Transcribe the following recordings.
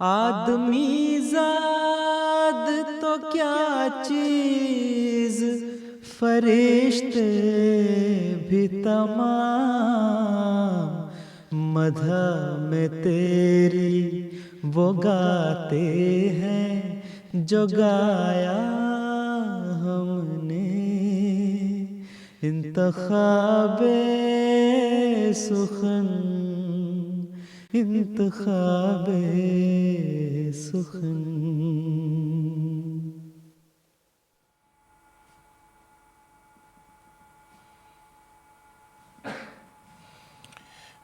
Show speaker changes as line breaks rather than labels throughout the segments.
آدمی زاد تو کیا چیز، فرشتے بھی تمام مدح میں تیری وہ گاتے ہیں جو گایا ہم نے۔ انتخاب سخن، انتخاب سخن۔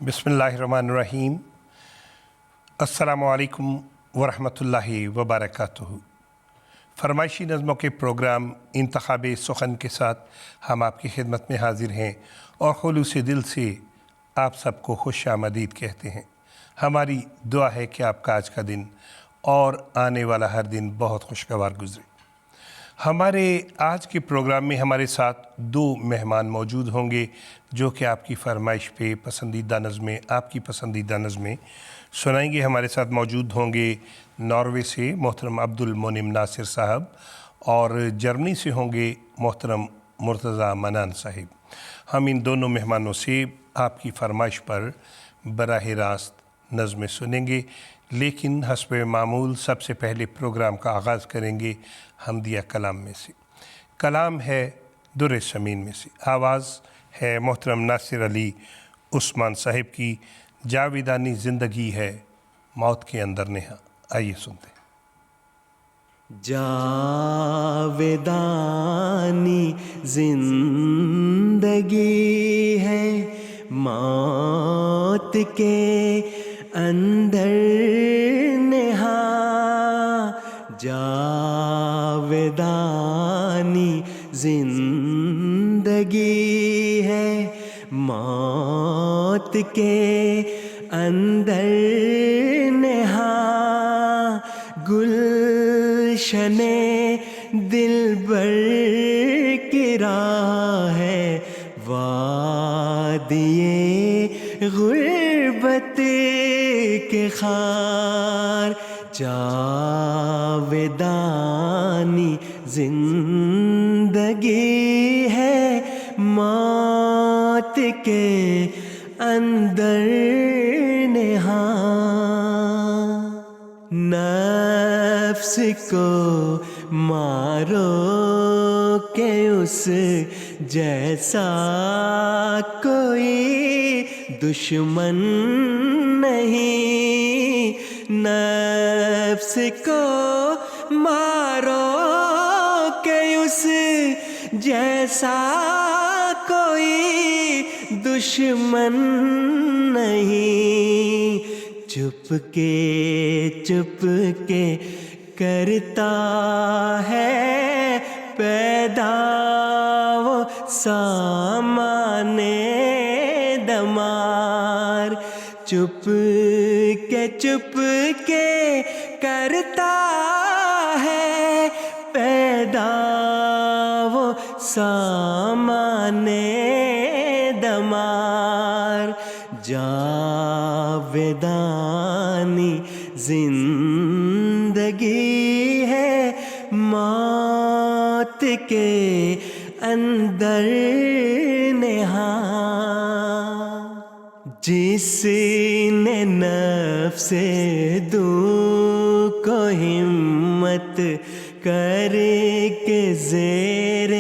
بسم اللہ الرحمن الرحیم۔ السلام علیکم ورحمۃ اللہ وبرکاتہ۔ فرمائشی نظموں کے پروگرام انتخاب سخن کے ساتھ ہم آپ کی خدمت میں حاضر ہیں اور خلوص دل سے آپ سب کو خوش آمدید کہتے ہیں۔ ہماری دعا ہے کہ آپ کا آج کا دن اور آنے والا ہر دن بہت خوشگوار گزرے۔ ہمارے آج کے پروگرام میں ہمارے ساتھ دو مہمان موجود ہوں گے جو کہ آپ کی فرمائش پہ پسندیدہ نظمیں، آپ کی پسندیدہ نظمیں سنائیں گے۔ ہمارے ساتھ موجود ہوں گے ناروے سے محترم عبد المنعم ناصر صاحب اور جرمنی سے ہوں گے محترم مرتضیٰ منان صاحب۔ ہم ان دونوں مہمانوں سے آپ کی فرمائش پر براہ راست نظمیں سنیں گے، لیکن حسب معمول سب سے پہلے پروگرام کا آغاز کریں گے حمدیہ کلام میں سے۔ کلام ہے در ثمین میں سے، آواز ہے محترم ناصر علی عثمان صاحب کی۔ جاویدانی زندگی ہے موت کے اندر نہا۔ آئیے سنتے ہیں۔
جاویدانی زندگی ہے موت کے اندر نہا، جاویدانی زندگی ہے موت کے اندر نہا، گلشن دلبر کی راہ ہے وادی غربت کے خار، جاویدانی زندگی ہے موت کے اندر نہا، نفس کو مارو کہ اس جیسا کوئی دشمن نہیں، نفس کو مارو کہ اس جیسا کوئی دشمن نہیں، چپ کے کرتا ہے پیدا وہ سامان دمار، چپ کے کرتا ہے پیدا وہ سامان دمار، جاویدانی زندگی ہے موت کے اندر نہا، جس نے نفس دو کو ہمت کر کے زیر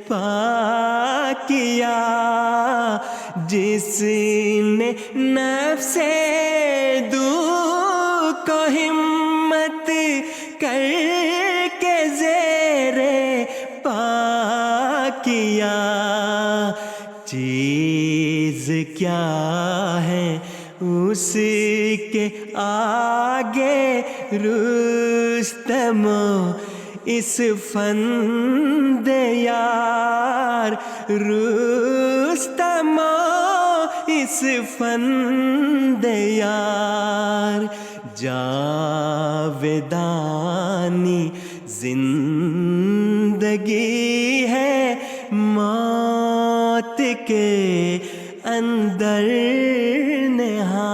پا کیا، جس نے نفس دو کو ہمت کر کے زیر پا کیا، چیز کیا ہے اس کے آگے رستم اس فند یار، رستم اس فند یار، جاویدانی زندگی ہے موت کے اندر نہا،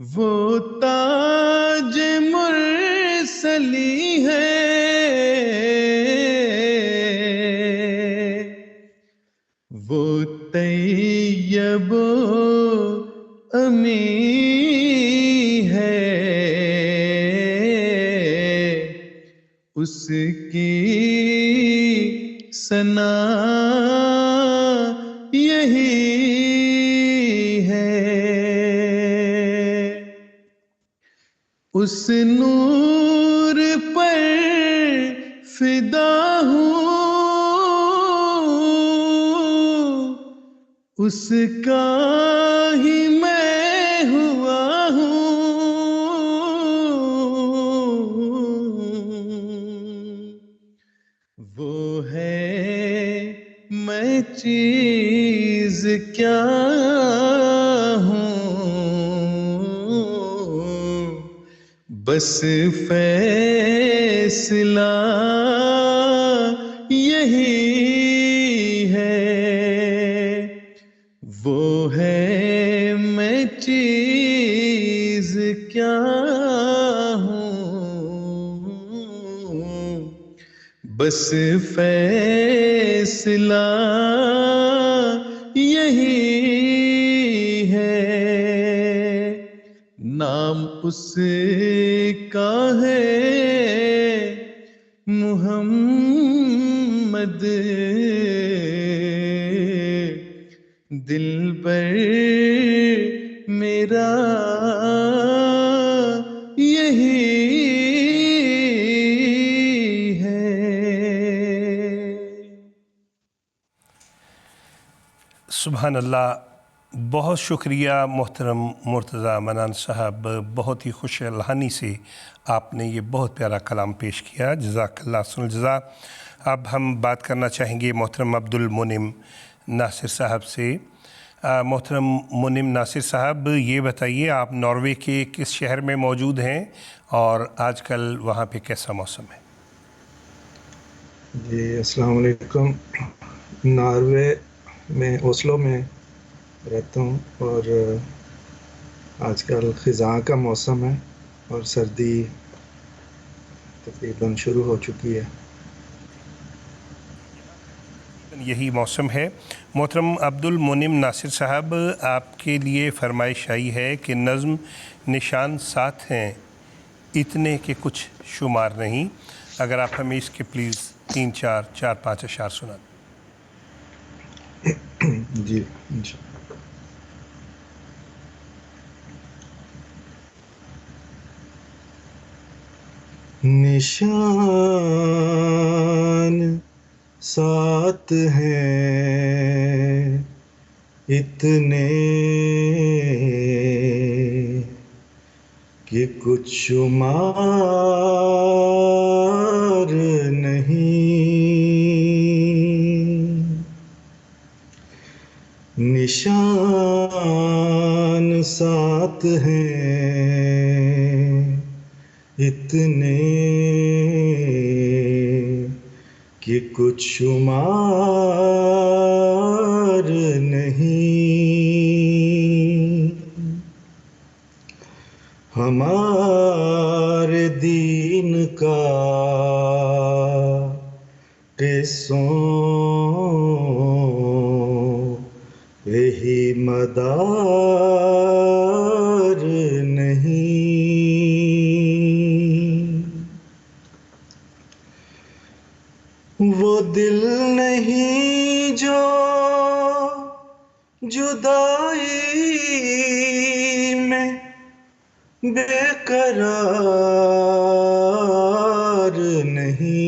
وہ تاج مرسلی ہے، وہ طیب و امی ہے، اس کی ثنا یہی ہے، اس نور پر فدا ہوں، اس کا ہی میں ہوا ہوں، وہ ہے میں چیز کیا ہوں، بس فیصلہ یہی ہے، وہ ہے میں چیز کیا ہوں، بس فیصلہ یہی ہے، نام اس کا ہے محمد، دلبر میرا یہی ہے۔
سبحان اللہ، بہت شکریہ محترم مرتضیٰ منان صاحب، بہت ہی خوش الحانی سے آپ نے یہ بہت پیارا کلام پیش کیا، جزاک اللہ احسن الجزا۔ اب ہم بات کرنا چاہیں گے محترم عبدالمنعم ناصر صاحب سے۔ محترم منعم ناصر صاحب، یہ بتائیے آپ ناروے کے کس شہر میں موجود ہیں اور آج کل وہاں پہ کیسا موسم ہے؟
جی السلام علیکم۔ ناروے میں اوسلو میں رہتا ہوں اور آج کل خزاں کا موسم ہے اور سردی تقریباً شروع ہو چکی ہے۔
یہی موسم ہے۔ محترم عبدالمنعم ناصر صاحب، آپ کے لیے فرمائش آئی ہے کہ نظم نشان ساتھ ہیں اتنے کہ کچھ شمار نہیں، اگر آپ ہمیں اس کے پلیز 3-4 اشعار سنا دیں۔
جی انشاءاللہ۔ نشان ساتھ ہیں اتنے کہ کچھ شمار نہیں، نشان ساتھ ہیں اتنے کہ کچھ شمار نہیں، ہمارے دین کا قصوں پہ ہی مدار نہیں، وہ دل نہیں جو جدائی میں بے قرار نہیں،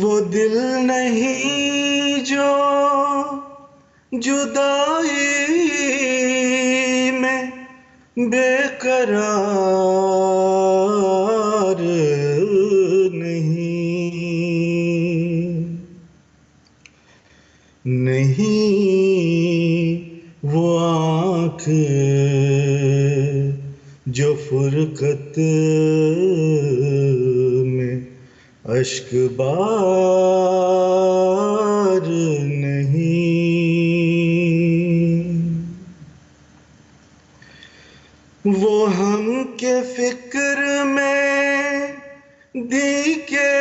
وہ دل نہیں جو جدائی میں بے قرار نہیں، وہ آنکھ جو فرقت میں اشک بار نہیں، فکر میں دی کے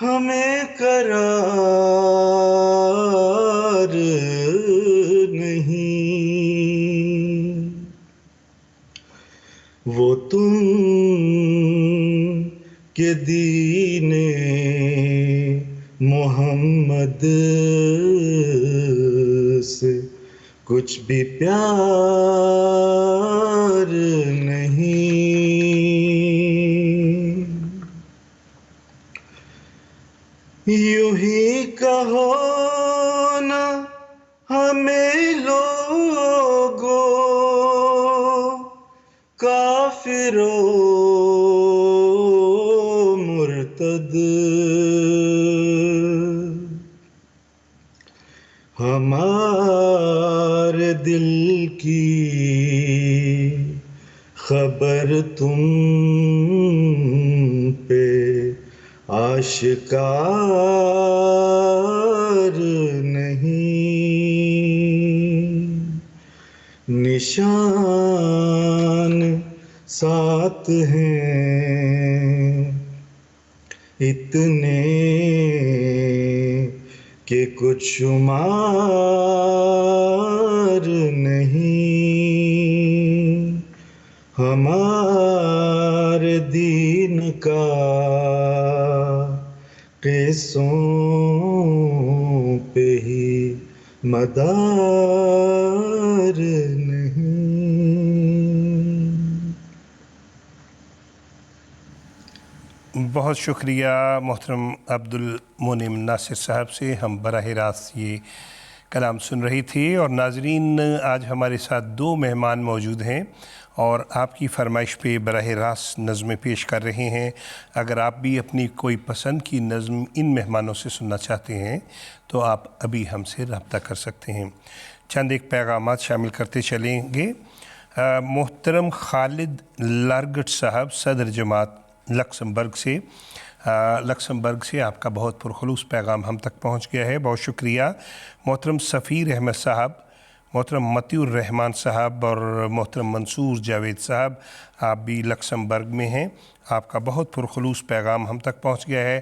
ہمیں قرار نہیں، وہ تم کے دین محمد سے کچھ بھی پیار نہیں، یوں ہی کہو نا ہمیں لوگو کافرو مرتد، ہمارے دل کی خبر تم پہ آشکار نہیں، نشان ساتھ ہیں اتنے کہ کچھ شمار نہیں، ہمارے دین کا قصوں پہ ہی مدار نہیں۔
بہت شکریہ محترم عبد المنعم ناصر صاحب سے، ہم براہ راست یہ کلام سن رہی تھی۔ اور ناظرین، آج ہمارے ساتھ دو مہمان موجود ہیں اور آپ کی فرمائش پہ براہ راست نظمیں پیش کر رہے ہیں۔ اگر آپ بھی اپنی کوئی پسند کی نظم ان مہمانوں سے سننا چاہتے ہیں تو آپ ابھی ہم سے رابطہ کر سکتے ہیں۔ چند ایک پیغامات شامل کرتے چلیں گے۔ محترم خالد لارگٹ صاحب، صدر جماعت لکسمبرگ سے آپ کا بہت پرخلوص پیغام ہم تک پہنچ گیا ہے، بہت شکریہ۔ محترم سفیر احمد صاحب، محترم متی الرحمان صاحب اور محترم منصور جاوید صاحب، آپ بھی لکسمبرگ میں ہیں، آپ کا بہت پرخلوص پیغام ہم تک پہنچ گیا ہے۔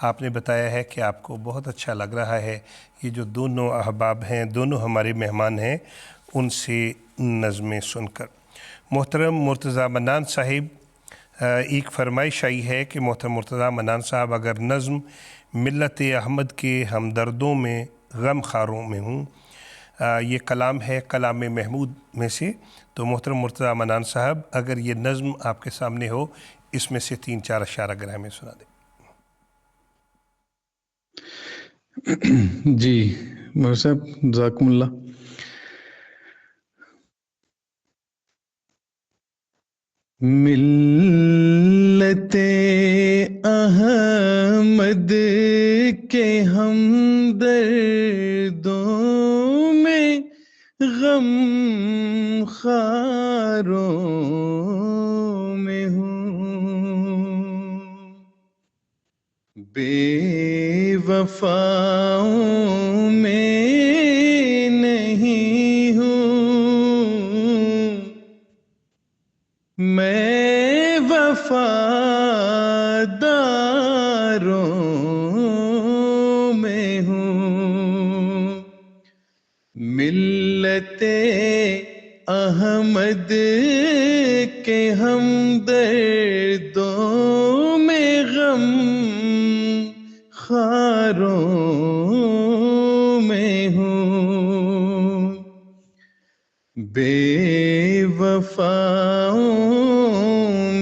آپ نے بتایا ہے کہ آپ کو بہت اچھا لگ رہا ہے یہ جو دونوں احباب ہیں، دونوں ہمارے مہمان ہیں، ان سے نظمیں سن کر۔ محترم مرتضیٰ منان صاحب، ایک فرمائش آئی ہے کہ محترم مرتضیٰ منان صاحب اگر نظم ملت احمد کے ہمدردوں میں غم خاروں میں ہوں، یہ کلام ہے کلام محمود میں سے، تو محترم مرتضیٰ منان صاحب اگر یہ نظم آپ کے سامنے ہو، اس میں سے 3-4 اشعار اگر ہمیں سنا دیں۔
جی میر صاحب، جزاکم اللہ۔ ملت احمد کے ہمدردوں میں غم خاروں میں ہوں، بے وفاؤں میں نہیں ہوں، میں وفاداروں میں ہوں، ملت احمد کے ہمدردوں میں غم خاروں میں ہوں، بے وفاؤں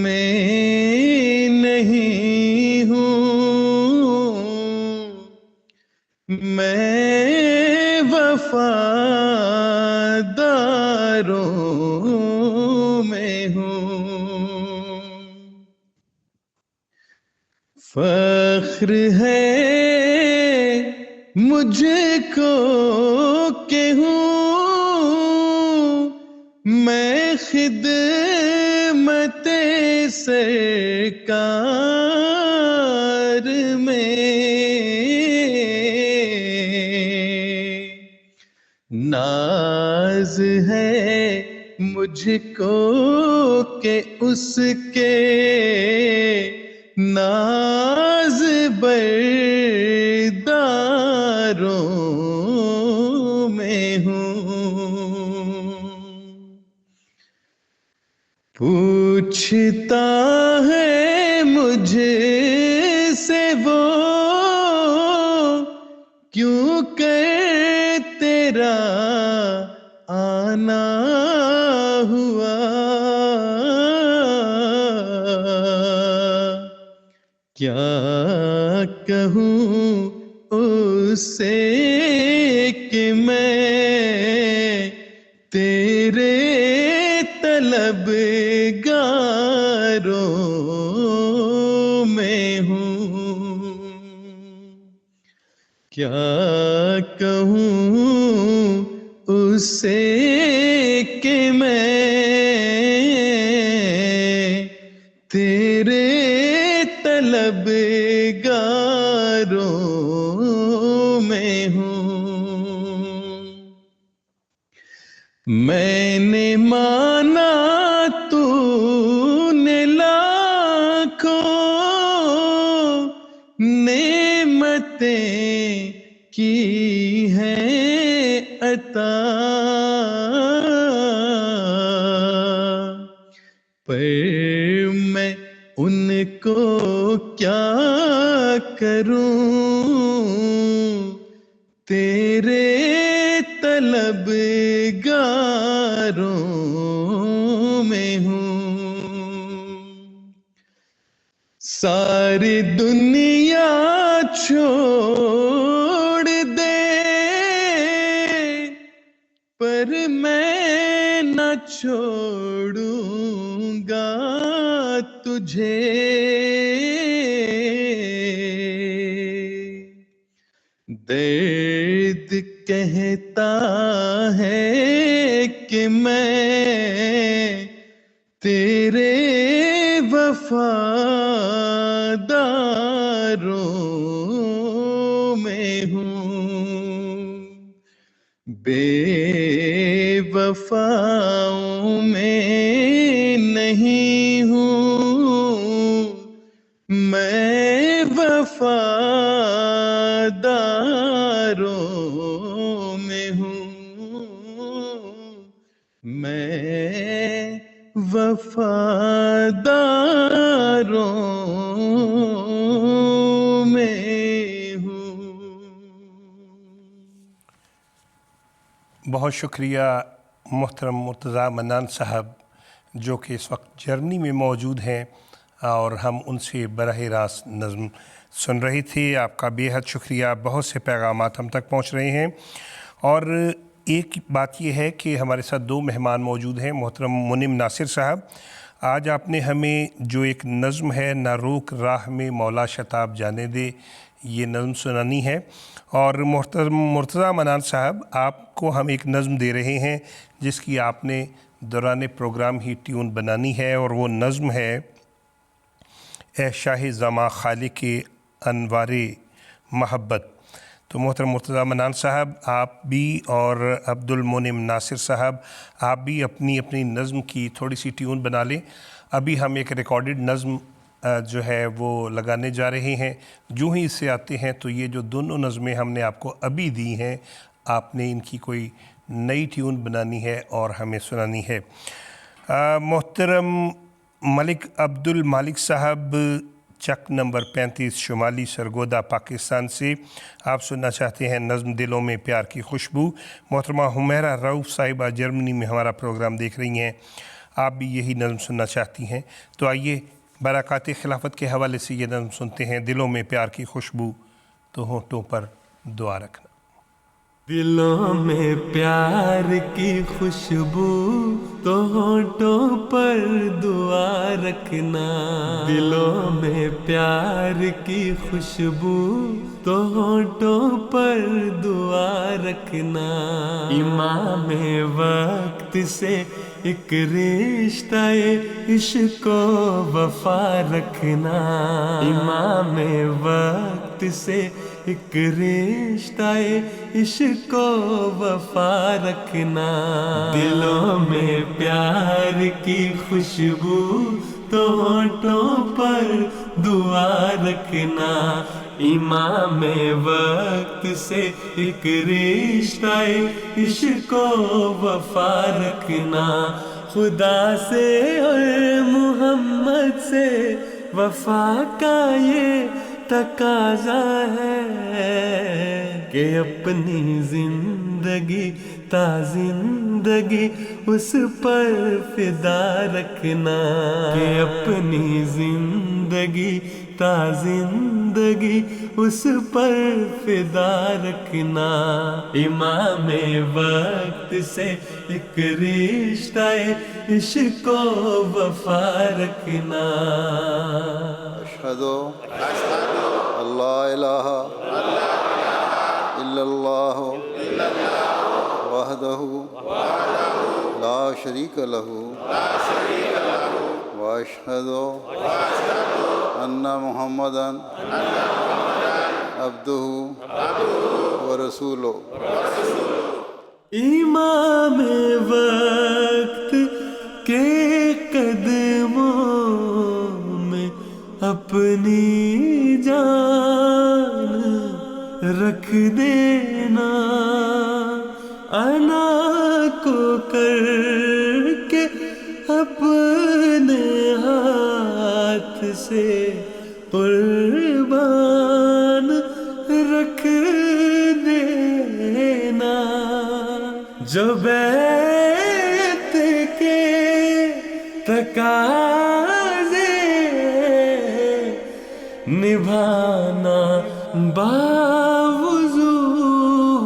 میں نہیں ہوں، میں وفاداروں میں ہوں، فخر ہے مجھے کو کہ ہوں میں خدمت سرکار میں، ناز ہے مجھ کو کہ اس کے ناز برداروں میں ہوں. پوچھتا ہے مجھ سے وہ کیوں کہ تیرا آنا ہوا. کیا کہوں اس سے کہ میں تیرے طلبگاروں میں ہوں. کیا کہوں اس سے کہ میں تیرے طلبگاروں میں ہوں. میں نے مانا تو نے لاکھوں نعمتیں کی ہیں عطا، پر میں ان کو کیا کروں تیرے طلبگاروں میں ہوں. ساری دنیا چھوڑ دے پر میں نہ چھوڑوں گا تجھے. درد کہتا ہے کہ میں تیرے وفاداروں میں ہوں. بے وفاؤں میں نہیں ہوں میں، وفاداروں میں ہوں میں، وفاداروں میں ہوں.
بہت شکریہ محترم مرتضیٰ منان صاحب جو کہ اس وقت جرمنی میں موجود ہیں اور ہم ان سے براہ راست نظم سن رہے تھے. آپ کا بے حد شکریہ. بہت سے پیغامات ہم تک پہنچ رہے ہیں اور ایک بات یہ ہے کہ ہمارے ساتھ دو مہمان موجود ہیں. محترم منم ناصر صاحب، آج آپ نے ہمیں جو ایک نظم ہے نہ روک راہ میں مولا شتاب جانے دے، یہ نظم سنانی ہے. اور محترم مرتضیٰ منان صاحب، آپ کو ہم ایک نظم دے رہے ہیں جس کی آپ نے دوران پروگرام ہی ٹیون بنانی ہے، اور وہ نظم ہے اے شاہ زماں خالق انوار محبت. تو محترم مرتضیٰ منان صاحب، آپ بھی اور عبد المنم ناصر صاحب، آپ بھی اپنی اپنی نظم کی تھوڑی سی ٹیون بنا لیں. ابھی ہم ایک ریکارڈڈ نظم جو ہے وہ لگانے جا رہے ہیں. جو ہی اس سے آتے ہیں تو یہ جو دونوں نظمیں ہم نے آپ کو ابھی دی ہیں، آپ نے ان کی کوئی نئی ٹیون بنانی ہے اور ہمیں سنانی ہے. محترم ملک عبد المالک صاحب، چک نمبر 35 شمالی سرگودا پاکستان سے، آپ سننا چاہتے ہیں نظم دلوں میں پیار کی خوشبو. محترمہ حمیرہ رؤف صاحبہ جرمنی میں ہمارا پروگرام دیکھ رہی ہیں، آپ بھی یہی نظم سننا چاہتی ہیں. تو آئیے برکات خلافت کے حوالے سے یہ نظم سنتے ہیں. دلوں میں پیار کی خوشبو تو ہونٹوں پر دعا رکھنا.
دلوں میں پیار کی خوشبو تو ہونٹوں پر دعا رکھنا. دلوں میں پیار کی خوشبو تو ہونٹوں پر دعا رکھنا. امام وقت سے ایک رشتہ عشق و وفا رکھنا. امام وقت سے ایک رشتہ عشق و وفا رکھنا دلوں میں پیار کی خوشبو تو ہونٹوں پر دعا رکھنا امام وقت سے ایک رشتہ عشق و وفا رکھنا خدا سے اور محمد سے وفا کا یہ تقاضا ہے کہ اپنی زندگی تا زندگی اس پر فدا رکھنا کہ اپنی زندگی تا زندگی اس پر فدا رکھنا امام وقت سے ایک رشتہ عشق و وفا رکھنا
اشہد اللہ الہ الا اللہ وحدہ لا شریک لہ واشہد ان محمدا عبدہ ورسولہ
امام وقت کے قدموں میں اپنی جان رکھ دینا انا کو کر کے اپنے ہاتھ سے قربان رکھ دینا جو بیت کے تقاضے نبھانا باوضو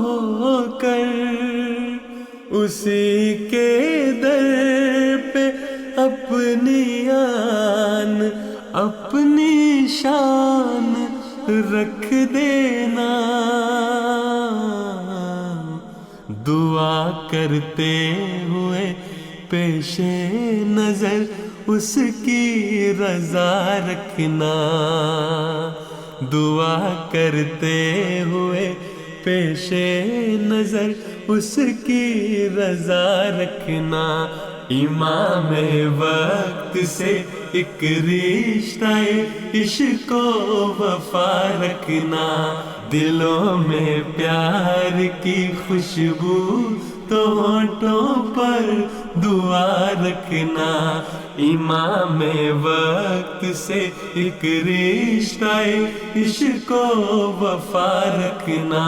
ہو کر اسی کے در پہ اپنی آن اپنی شان رکھ دینا دعا کرتے ہوئے پیش نظر اس کی رضا رکھنا دعا کرتے ہوئے پیش نظر اس کی رضا رکھنا امام وقت سے ایک رشتہ عشق و وفا رکھنا دلوں میں پیار کی خوشبو تو ہونٹوں پر دعا رکھنا امام وقت سے ایک رشتہ عشق و وفا رکھنا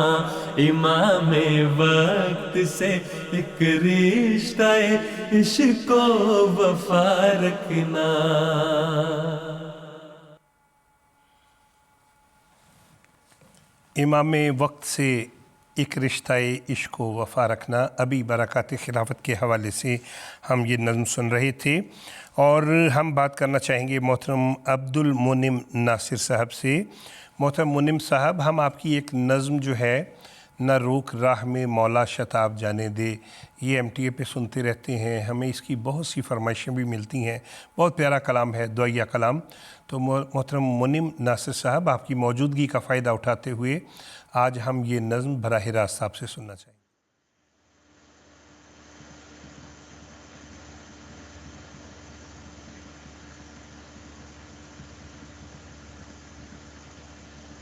امام وقت سے ایک رشتہ عشق و وفا رکھنا
امام وقت سے ایک رشتہ عشق و وفا رکھنا ابھی برکات خلافت کے حوالے سے ہم یہ نظم سن رہے تھے اور ہم بات کرنا چاہیں گے محترم عبد المنعم ناصر صاحب سے. محترم منعم صاحب, ہم آپ کی ایک نظم جو ہے نہ روک راہ میں مولا شتاب جانے دے, یہ MTA پہ سنتے رہتے ہیں, ہمیں اس کی بہت سی فرمائشیں بھی ملتی ہیں, بہت پیارا کلام ہے, دعائیہ کلام. تو محترم منعم ناصر صاحب, آپ کی موجودگی کا فائدہ اٹھاتے ہوئے آج ہم یہ نظم براہ راست آپ سے سننا چاہیں گے.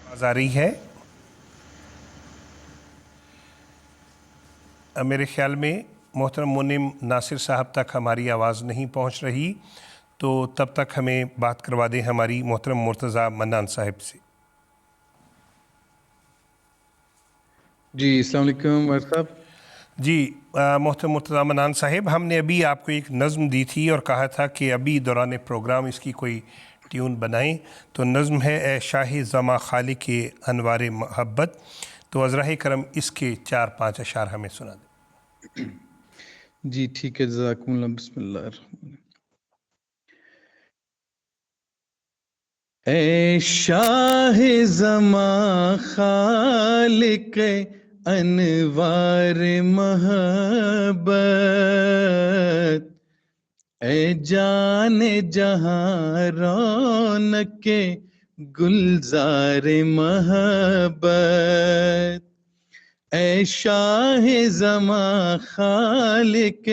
آواز آ رہی ہے؟ میرے خیال میں محترم منعم ناصر صاحب تک ہماری آواز نہیں پہنچ رہی, تو تب تک ہمیں بات کروا دیں ہماری محترم مرتضیٰ منان صاحب سے.
جی السلام علیکم عمر صاحب.
جی محترم مرتضیٰ منان صاحب, ہم نے ابھی آپ کو ایک نظم دی تھی اور کہا تھا کہ ابھی دوران پروگرام اس کی کوئی ٹیون بنائیں, تو نظم ہے اے شاہ زماں خالق انوار محبت. تو عذرائے کرم اس کے 4-5 اشعار ہمیں سنا دیں.
جی ٹھیک ہے, جزاکم اللہ. بسم اللہ الرحمن الرحیم. اے شاہ زماں خالق انوار محبت, اے جان جہاں رونق گلزار محبت، اے شاہ زماں خالق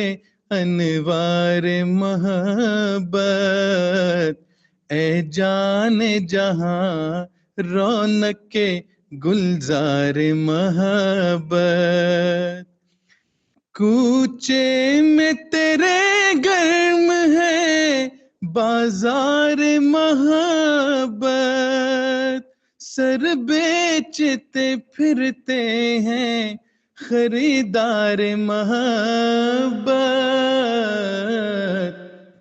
انوار محبت، اے جان جہاں رونق گلزار محبت، کوچے میں تیرے گرم ہے بازار محبت، سر بیچتے پھرتے ہیں خریدار محبت،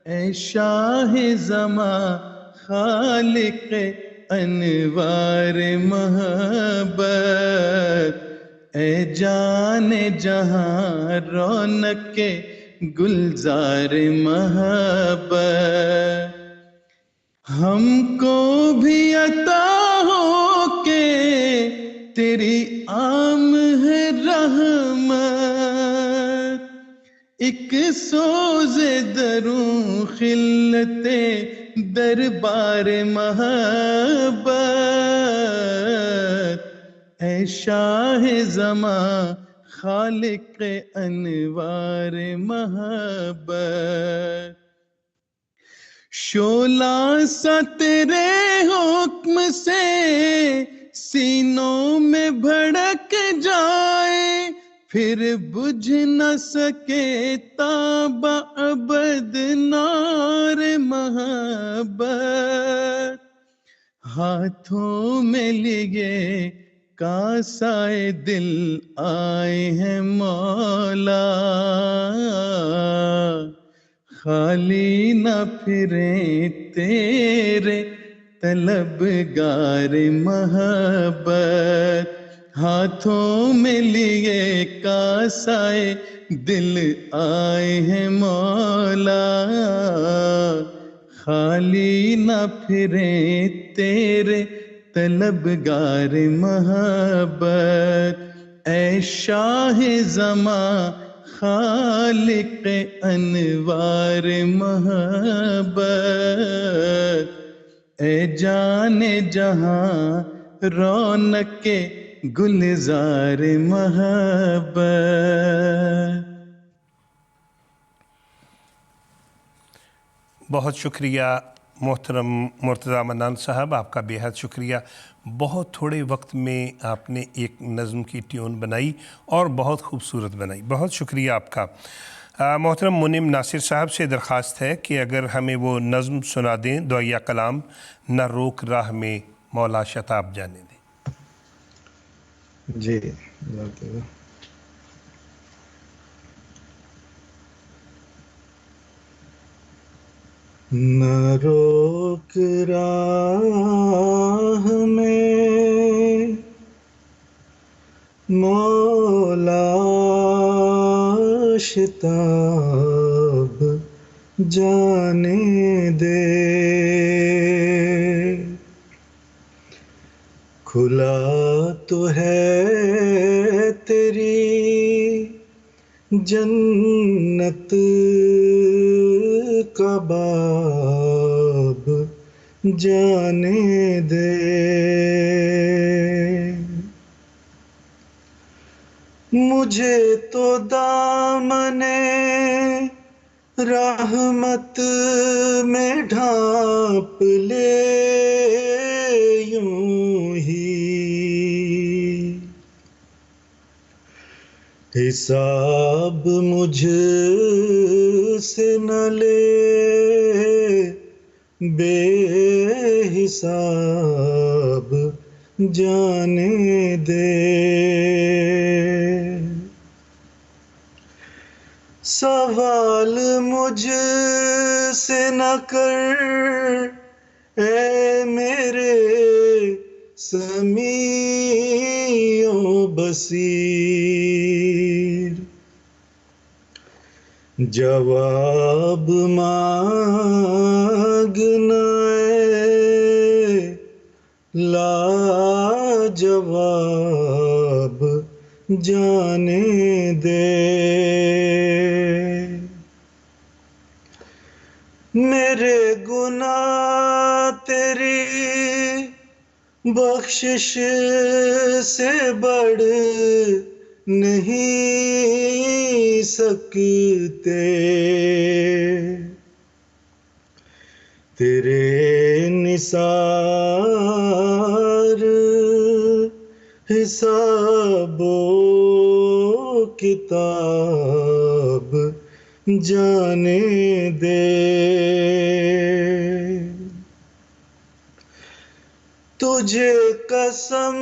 اے شاہ زماں خالق انوار محبت، اے جان جہاں رونق گلزار محبت، ہم کو بھی عطا ہو کہ تیری عام ہے رحمت، ایک سوز دروں خلت دربار محبت، اے شاہ زماں خالق انوار محبت، شعلہ سا تیرے حکم سے سینوں میں بھڑک جائے، پھر بجھ نہ سکے تاب ابد نار محبت، ہاتھوں میں لیے کاسائے دل آئے ہیں مولا، خالی نہ پھریں تیرے طلبگار محبت، ہاتھوں میں لیے کاسائے دل آئے ہیں مولا، خالی نہ پھریں تیرے طلبگار محبت، اے شاہ زماں خالق انوار محبت، اے جان جہاں رونق گلزار محبت۔
بہت شکریہ محترم مرتضیٰ منان صاحب، آپ کا بے حد شکریہ۔ بہت تھوڑے وقت میں آپ نے ایک نظم کی ٹیون بنائی اور بہت خوبصورت بنائی، بہت شکریہ آپ کا۔ محترم منعم ناصر صاحب سے درخواست ہے کہ اگر ہمیں وہ نظم سنا دیں، دعائیہ کلام، نہ روک راہ میں مولا شتاب جانے دیں۔
جی نہ روک راہ میں مولا شتاب جانے دے، کھلا تو ہے تیری جنت کا باب جانے دے، مجھے تو دامن رحمت میں ڈھانپ لے یوں ہی، حساب مجھ سے نہ لے بے حساب جانے دے، سوال مجھ سے نہ کر اے میرے سمیع و بصیر، جواب مانگنا لا جواب جانے دے، میرے گناہ تیری بخشش سے بڑھ نہیں سکتے تیرے نثار حساب و کتاب جانے دے تجھے قسم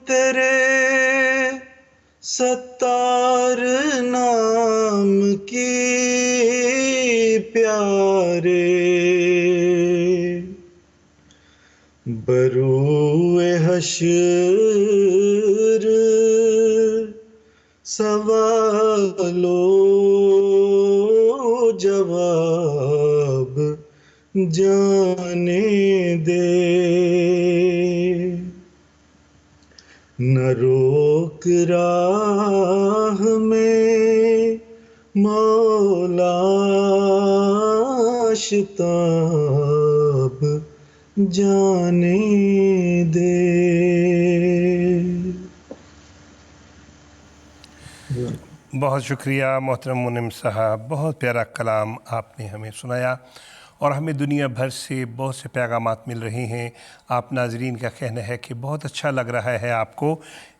تیرے ستار نام کی پیارے بروئے حشر سوال و جواب جانے دے نہ روک راہ میں مولا شتاب جانے دے.
بہت شکریہ محترم منعم صاحب، بہت پیارا کلام آپ نے ہمیں سنایا اور ہمیں دنیا بھر سے بہت سے پیغامات مل رہے ہیں. آپ ناظرین کا کہنا ہے کہ بہت اچھا لگ رہا ہے آپ کو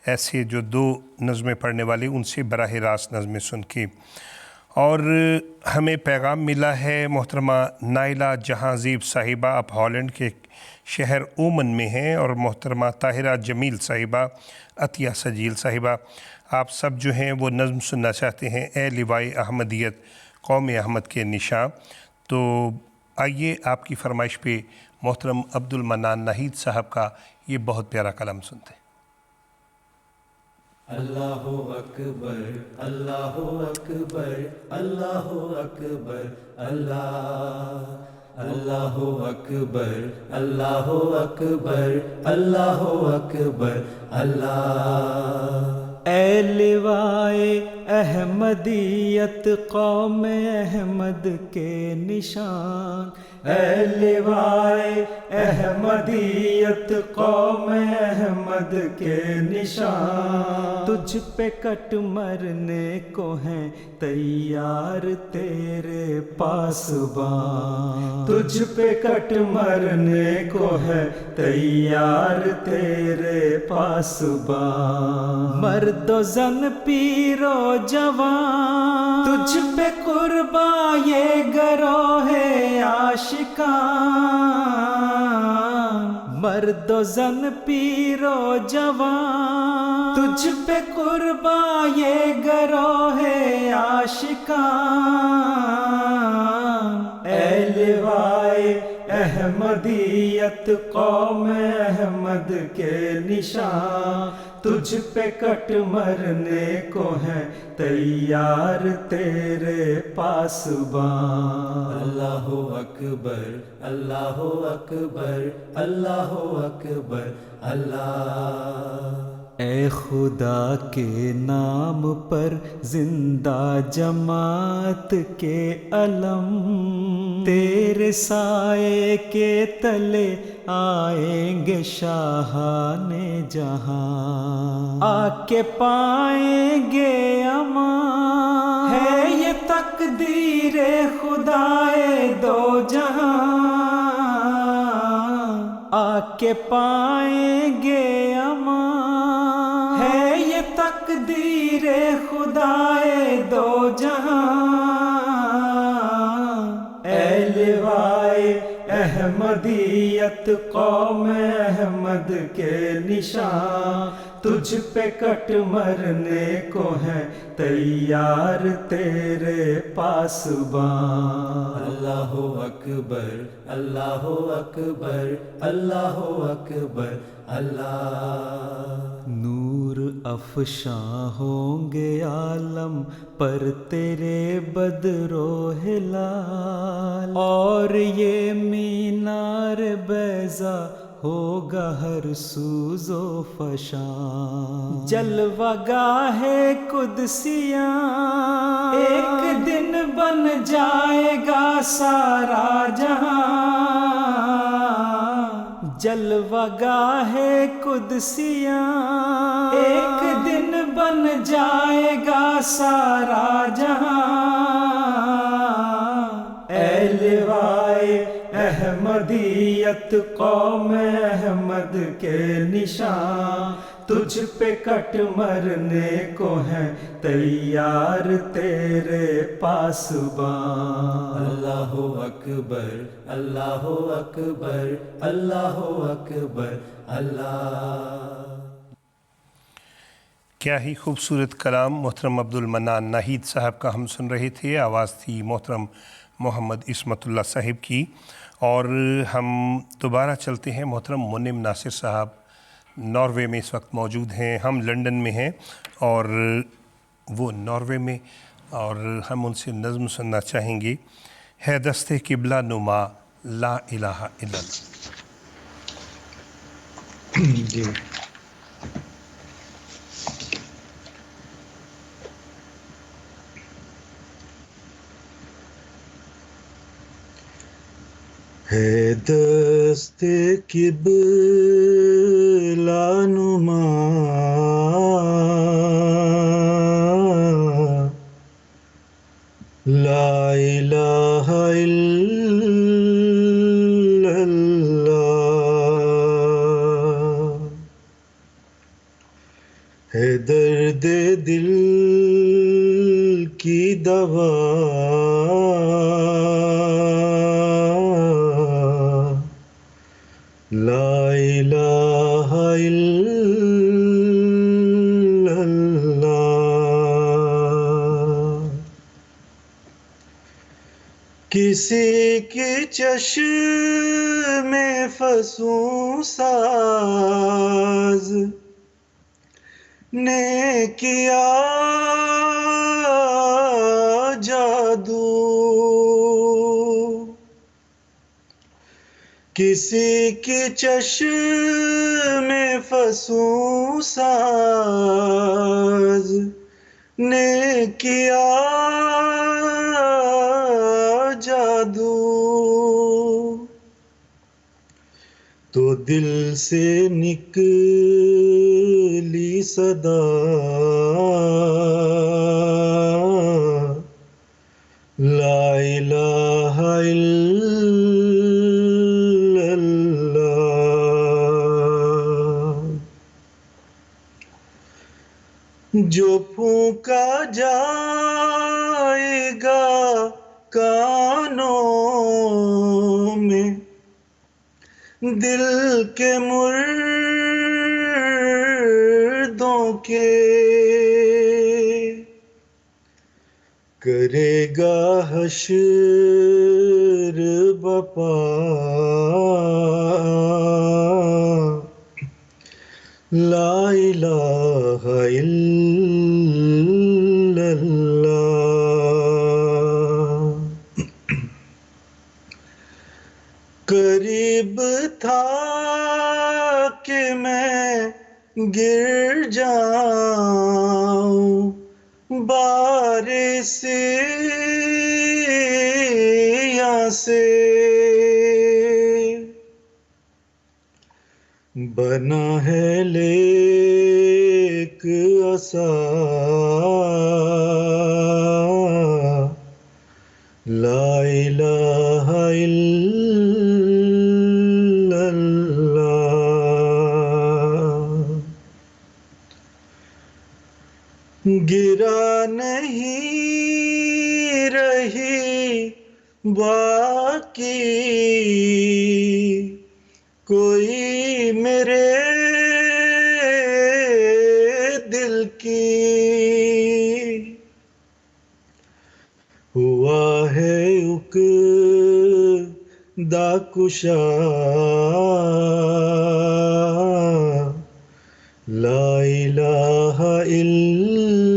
ایسے جو دو نظمیں پڑھنے والے ان سے براہ راست نظمیں سن کے. اور ہمیں پیغام ملا ہے محترمہ نائلہ جہاں زیب صاحبہ، آپ ہالینڈ کے شہر اومن میں ہیں، اور محترمہ طاہرہ جمیل صاحبہ، عطیہ سجیل صاحبہ، آپ سب جو ہیں وہ نظم سننا چاہتے ہیں اے لواءِ احمدیت قوم احمد کے نشاں. تو آئیے آپ کی فرمائش پہ محترم عبد المنان ناہید صاحب کا یہ بہت پیارا کلام سنتے ہیں.
اللہ اکبر اللہ اکبر اللہ اکبر اللہ اللہ اکبر اللہ اکبر اللہ اکبر اللہ. اے لوائے احمدیت قوم احمد کے نشان، اے لوائے احمدیت قوم احمد کے نشان، تجھ پہ کٹ مرنے کو ہیں تیار تیرے پاسبان، تجھ پہ کٹ مرنے کو ہے تیار تیرے پاسبان. مرد و زن پیر و جوان تجھ پہ قرباں یہ گروہ عاشقان، مرد و زن پیر و جوان تجھ پہ قرباں یہ گروہ عاشقان. اے لوائے احمدیت قوم احمد کے نشان، تجھ پہ کٹ مرنے کو ہیں تیار تیرے پاسبان. اللہ اکبر اللہ اکبر اللہ اکبر اللہ. اے خدا کے نام پر زندہ جماعت کے علم، تیرے سائے کے تلے آئیں گے شاہان جہاں، آ کے پائیں گے امان، ہے یہ تقدیر خدائے دو جہاں، آ کے پائیں گے امان، ہے یہ تقدیر خدائے دو جہاں. اے لوائے احمدیت قوم احمد کے نشان، تجھ پہ کٹ مرنے کو ہیں تیار تیرے پاسبان. اللہ اکبر اللہ اکبر اللہ اکبر اللہ. نور افشاں ہوں گے عالم پر تیرے بدر و ہلال، اور یہ مینار بیضا ہوگا ہر سوز و فشان. جلوہ گاہ قدسیاں ایک دن بن جائے گا سارا جہاں، جلوہ گاہے قدسیاں ایک دن بن جائے گا سارا جہاں، اے لوائے احمدیت قوم احمد کے نشان، تجھ پہ کٹ مرنے کو ہیں تیار تیرے پاسبان۔ اللہ اکبر اللہ اکبر اللہ اکبر اللہ۔
کیا ہی خوبصورت کلام محترم عبد المنان ناہید صاحب کا ہم سن رہے تھے۔ آواز تھی محترم محمد عصمت اللہ صاحب کی۔ اور ہم دوبارہ چلتے ہیں، محترم منم ناصر صاحب ناروے میں اس وقت موجود ہیں، ہم لنڈن میں ہیں اور وہ ناروے میں، اور ہم ان سے نظم سننا چاہیں گے، ہے دست قبلہ نما لا الہ الا اللہ۔
جی ہے دست قبلہ نما لا الہ الا اللہ، ہے درد دل کی دوا لا الہ الا اللہ، کسی کی چشم فسوں ساز نے کیا جادو، کسی کی چشم فسوں ساز نے کیا جادو، تو دل سے نکلی صدا لا الہ الا اللہ، جو پھونکا جائے گا کانوں میں دل کے مردوں کے، کرے گا حشر بپا لا الہ الا اللہ، قریب تھا کہ میں گر جاؤں بارسیاں سے، بنا ہے لیک عصا لا الہ الا اللہ، گرا نہیں رہی باقی کوئی میرے دل کی، ہوا ہے عقدہ کشا لا الہ الا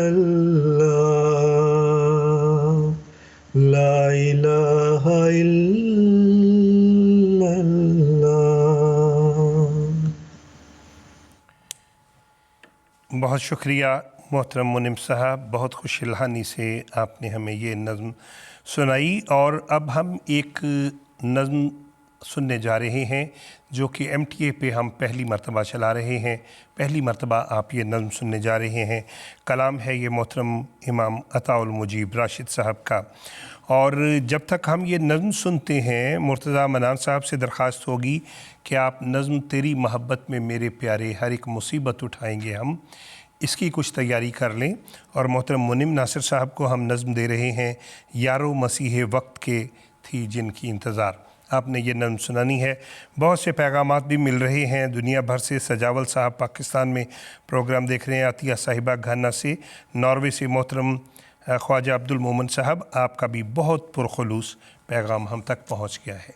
اللہ، لا الہ الا اللہ۔
بہت شکریہ محترم منم صاحب، بہت خوش الحانی سے آپ نے ہمیں یہ نظم سنائی۔ اور اب ہم ایک نظم سننے جا رہے ہیں جو کہ MTA پہ ہم پہلی مرتبہ چلا رہے ہیں. پہلی مرتبہ آپ یہ نظم سننے جا رہے ہیں. کلام ہے یہ محترم امام عطاء المجیب راشد صاحب کا. اور جب تک ہم یہ نظم سنتے ہیں مرتضیٰ منان صاحب سے درخواست ہوگی کہ آپ نظم تیری محبت میں میرے پیارے ہر ایک مصیبت اٹھائیں گے ہم، اس کی کچھ تیاری کر لیں. اور محترم منم ناصر صاحب کو ہم نظم دے رہے ہیں یارو مسیح وقت کے تھی جن کی انتظار. آپ نے یہ نظم سنانی ہے. بہت سے پیغامات بھی مل رہے ہیں دنیا بھر سے. سجاول صاحب پاکستان میں پروگرام دیکھ رہے ہیں. عطیہ صاحبہ گھانا سے. ناروے سے محترم خواجہ عبد المومن صاحب، آپ کا بھی بہت پرخلوص پیغام ہم تک پہنچ گیا ہے.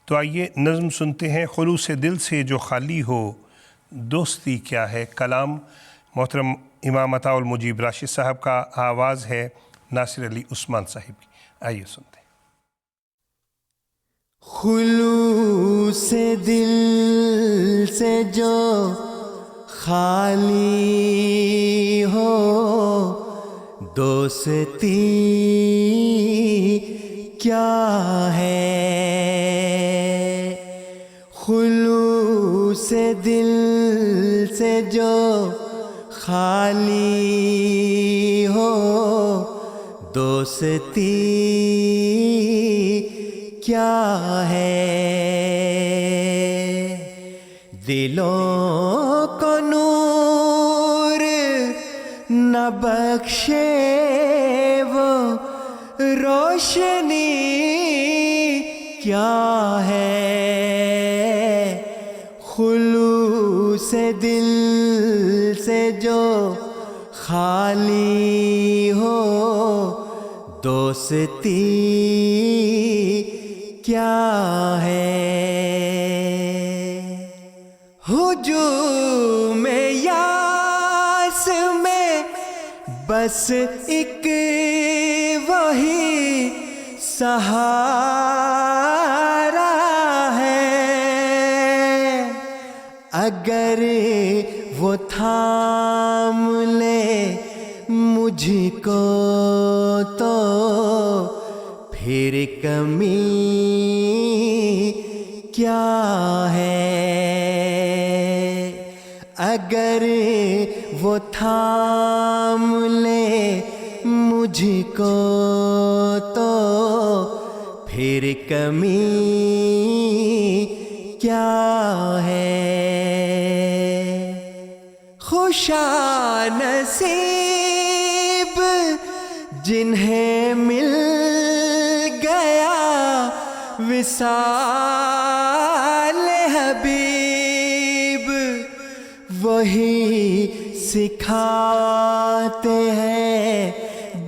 تو آئیے نظم سنتے ہیں. خلوص دل سے جو خالی ہو دوستی کیا ہے. کلام محترم امام عطاء المجیب راشد صاحب کا. آواز ہے ناصر علی عثمان صاحب کی. آئیے سنتے ہیں.
خلوص دل سے جو خالی ہو دوستی کیا ہے. خلوص دل سے جو خالی ہو دوستی کیا ہے. دلوں کو نور نہ بخشے وہ روشنی کیا ہے. خلوص دل سے جو خالی ہو دوستی کیا ہے. ہجوم یاس میں بس ایک وہی سہارا ہے. اگر وہ تھام لے مجھ کو تو پھر کمی کیا ہے. اگر وہ تھام لے مجھ کو تو پھر کمی کیا ہے. خوشا نصیب جنہیں مل گیا وصال حبیب وہی سکھاتے ہیں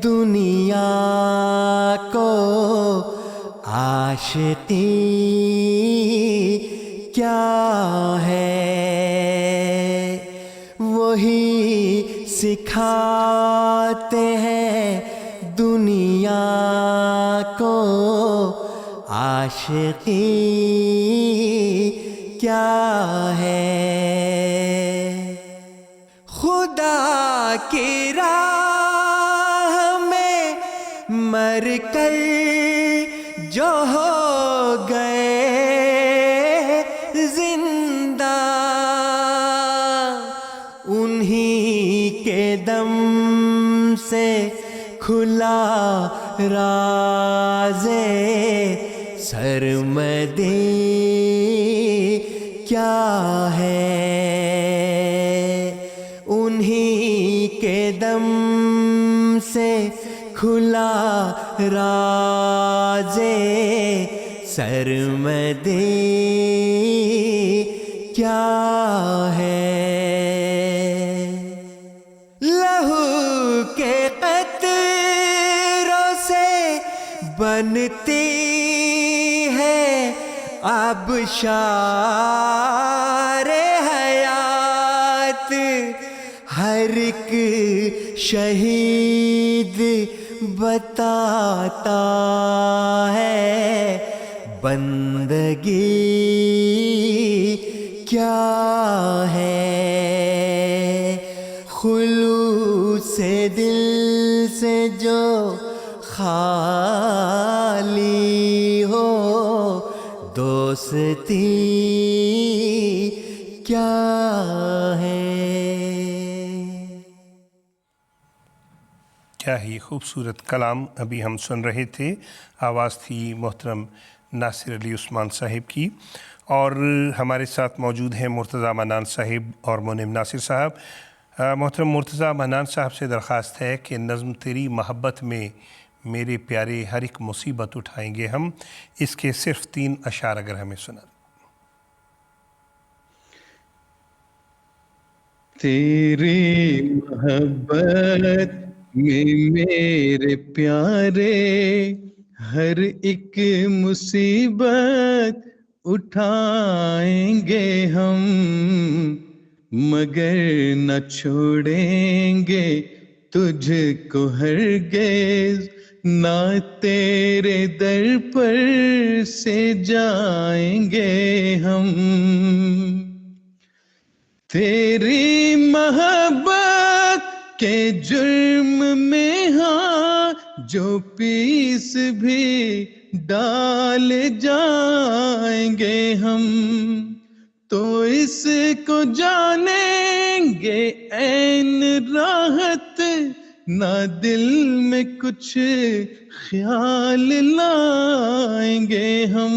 دنیا کو عاشقی کیا ہے. وہی سکھاتے ہیں دنیا کو عاشقی کیا ہے. خدا کی راہ میں مر کر جو ہو گئے زندہ انہی کے دم سے کھلا راز سرمدی کیا ہے. انہی کے دم سے کھلا راز سرمدی کیا ہے. لہو کے قطروں سے بنتی ہے آبشار حیات. ہر ایک شہید بتاتا ہے بندگی کیا ہے. خلوص دل سے جو خالی ہو دوستی کیا ہے؟
کیا ہی خوبصورت کلام ابھی ہم سن رہے تھے. آواز تھی محترم ناصر علی عثمان صاحب کی، اور ہمارے ساتھ موجود ہیں مرتضیٰ منان صاحب اور منعم ناصر صاحب. محترم مرتضیٰ منان صاحب سے درخواست ہے کہ نظم تیری محبت میں میرے پیارے ہر ایک مصیبت اٹھائیں گے ہم، اس کے صرف 3 اشعار اگر ہمیں سنا.
تیری محبت میں میرے پیارے ہر ایک مصیبت اٹھائیں گے ہم، مگر نہ چھوڑیں گے تجھ کو ہرگز، نہ تیرے در پر سے جائیں گے ہم. تیری محبت کے جرم میں ہاں جو پیس بھی ڈال جائیں گے ہم، تو اس کو جانیں گے عین راحت، نہ دل میں کچھ خیال لائیں گے ہم،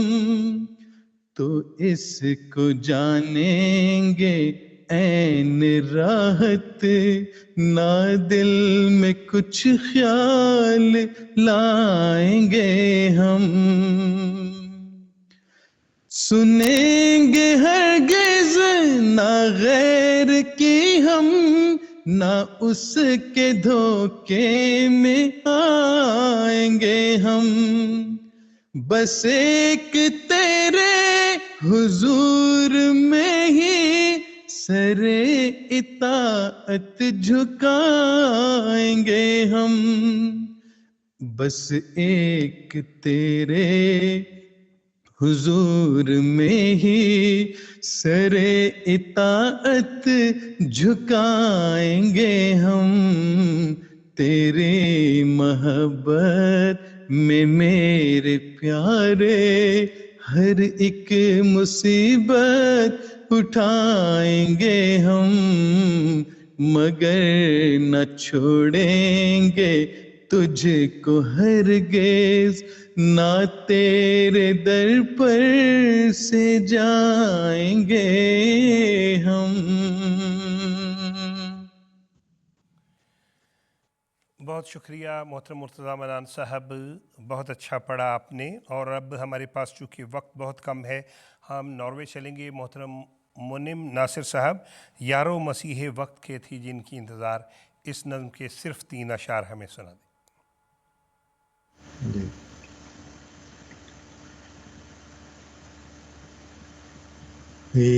تو اس کو جانیں گے عین راحت، نہ دل میں کچھ خیال لائیں گے ہم. سنیں گے ہرگز نہ غیر کی ہم، نہ اس کے دھوکے میں آئیں گے ہم، بس ایک تیرے حضور میں ہی سر اطاعت جھکائیں گے ہم، بس ایک تیرے حضور میں ہی سر اطاعت جھکائیں گے ہم. تیری محبت میں میرے پیارے ہر ایک مصیبت اٹھائیں گے ہم، مگر نہ چھوڑیں گے تجھ کو ہرگز، نہ تیرے در پر سے جائیں گے ہم.
بہت شکریہ محترم مرتضیٰ منان صاحب، بہت اچھا پڑھا آپ نے. اور اب ہمارے پاس چونکہ وقت بہت کم ہے، ہم ناروے چلیں گے. محترم منعم ناصر صاحب، یارو مسیح وقت کے تھی جن کی انتظار، اس نظم کے صرف 3 اشعار ہمیں سنا دیں.
جی.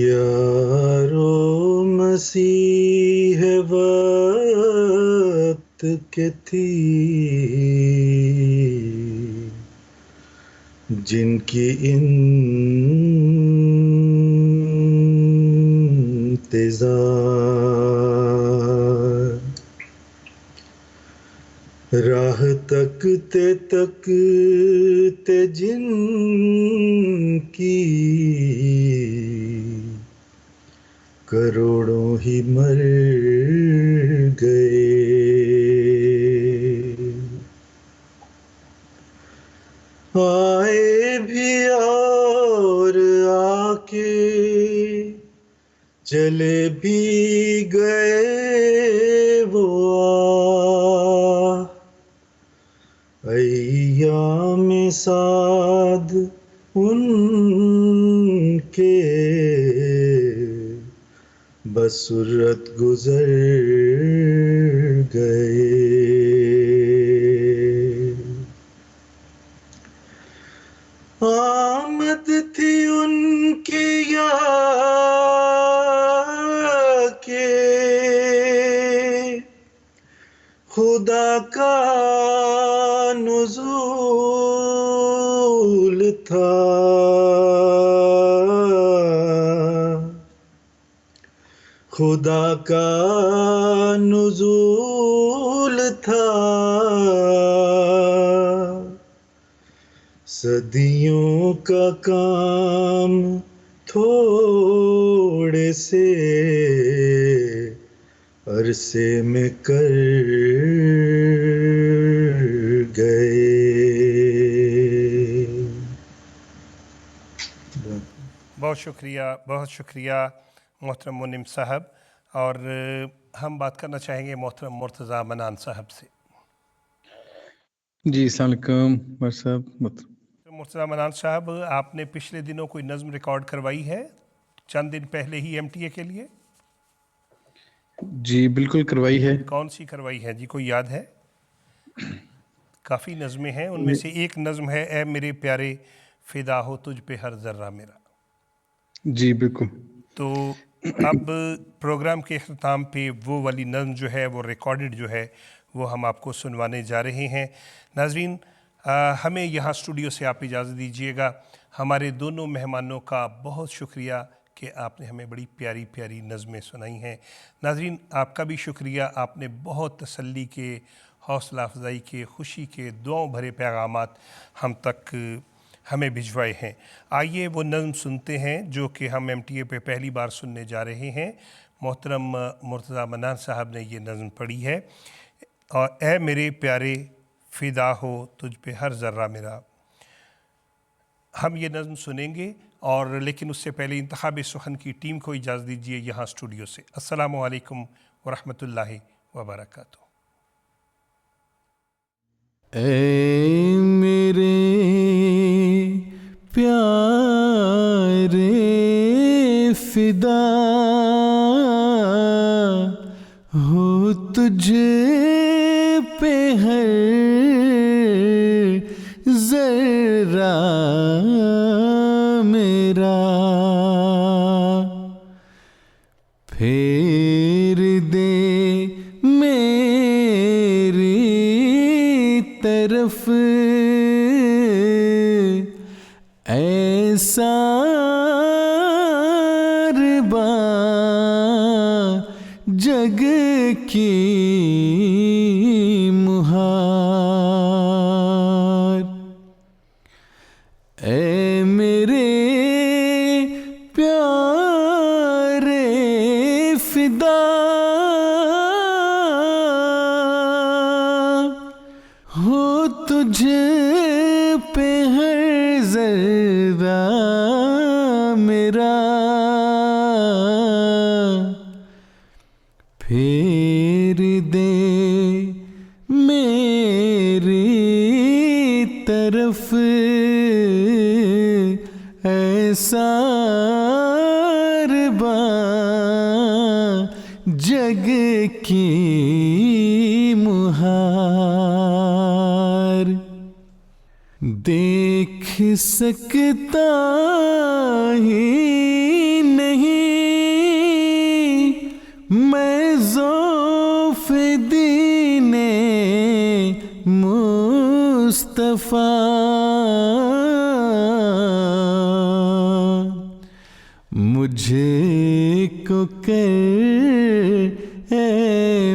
یارو مسیح وقت کے تھی جن کی انتظار، راہ تکتے جن کی کروڑوں ہی مر گئے. آئے بھی اور آ کے چلے بھی گئے وہ ایام سعد ان کے بسرت گزر گئے. آمد تھی ان کی یا کہ خدا کا نزول تھا، خدا کا نزول تھا. صدیوں کا کام تھوڑے سے عرصے میں کر گئے.
بہت شکریہ محترم منعم صاحب. اور ہم بات کرنا چاہیں گے محترم مرتضیٰ منان صاحب سے.
جی السلام علیکم عمر صاحب.
مرتضیٰ منان صاحب، آپ نے پچھلے دنوں کوئی نظم ریکارڈ کروائی ہے چند دن پہلے ہی MTA کے لیے؟
جی بالکل کروائی ہے.
کون سی کروائی ہے جی، کوئی یاد ہے؟ کافی نظمیں ہیں، ان میں سے ایک نظم ہے اے میرے پیارے فدا ہو تجھ پہ ہر ذرہ میرا.
جی بالکل.
تو اب پروگرام کے اختتام پہ وہ والی نظم جو ہے، وہ ریکارڈڈ جو ہے، وہ ہم آپ کو سنوانے جا رہے ہیں. ناظرین، ہمیں یہاں اسٹوڈیو سے آپ اجازت دیجیے گا. ہمارے دونوں مہمانوں کا بہت شکریہ کہ آپ نے ہمیں بڑی پیاری پیاری نظمیں سنائی ہیں. ناظرین، آپ کا بھی شکریہ، آپ نے بہت تسلی کے، حوصلہ افزائی کے، خوشی کے، دعاؤں بھرے پیغامات ہم تک ہمیں بھجوائے ہیں. آئیے وہ نظم سنتے ہیں جو کہ ہم MTA پہ پہلی بار سننے جا رہے ہیں. محترم مرتضیٰ منان صاحب نے یہ نظم پڑھی ہے، اور اے میرے پیارے فدا ہو تجھ پہ ہر ذرہ میرا. ہم یہ نظم سنیں گے، اور لیکن اس سے پہلے انتخاب سخن کی ٹیم کو اجازت دیجیے یہاں اسٹوڈیو سے. السلام علیکم ورحمۃ اللہ وبرکاتہ.
اے میرے پیارے فدا ہو تجھ پہ ہر ذرہ میرا، پھیر دے میری طرف ایسا جگ کی مہار. اے میرے پیارے فدا ہو تجھ پہ ہر ذرہ میرا، پھیر دے میری طرف ایسا جگ کی مہار. دیکھ سکتا ہی نہیں میں ذوف دین مصطفیٰ، مجھے کو کر اے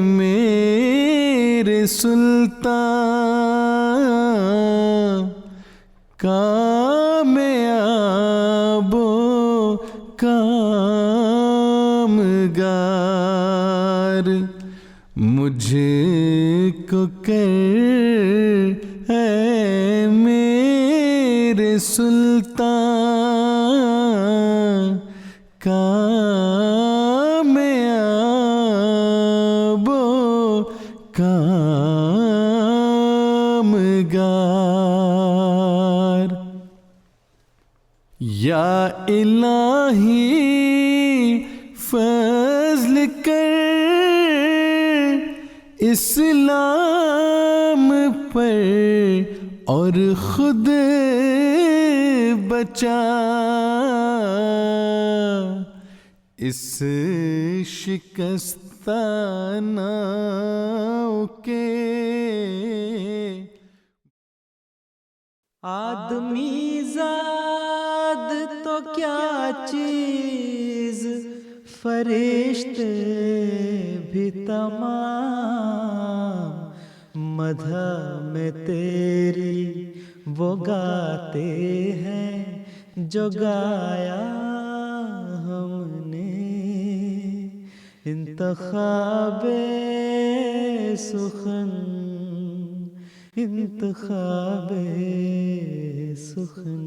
میرے سلطان کامیاب و کامگار. مجھے کو کر اے میرے سلطان کامیاب و کامگار. یا الہی فضل کر اسلام پر اور خود بچا اس شکستہ ناؤ کے. آدمی زاد تو کیا چیز، فرشتے بھی تمام مدح میں تیری وہ گاتے ہیں جو گایا ہم نے، انتخاب سخن انتخاب سخن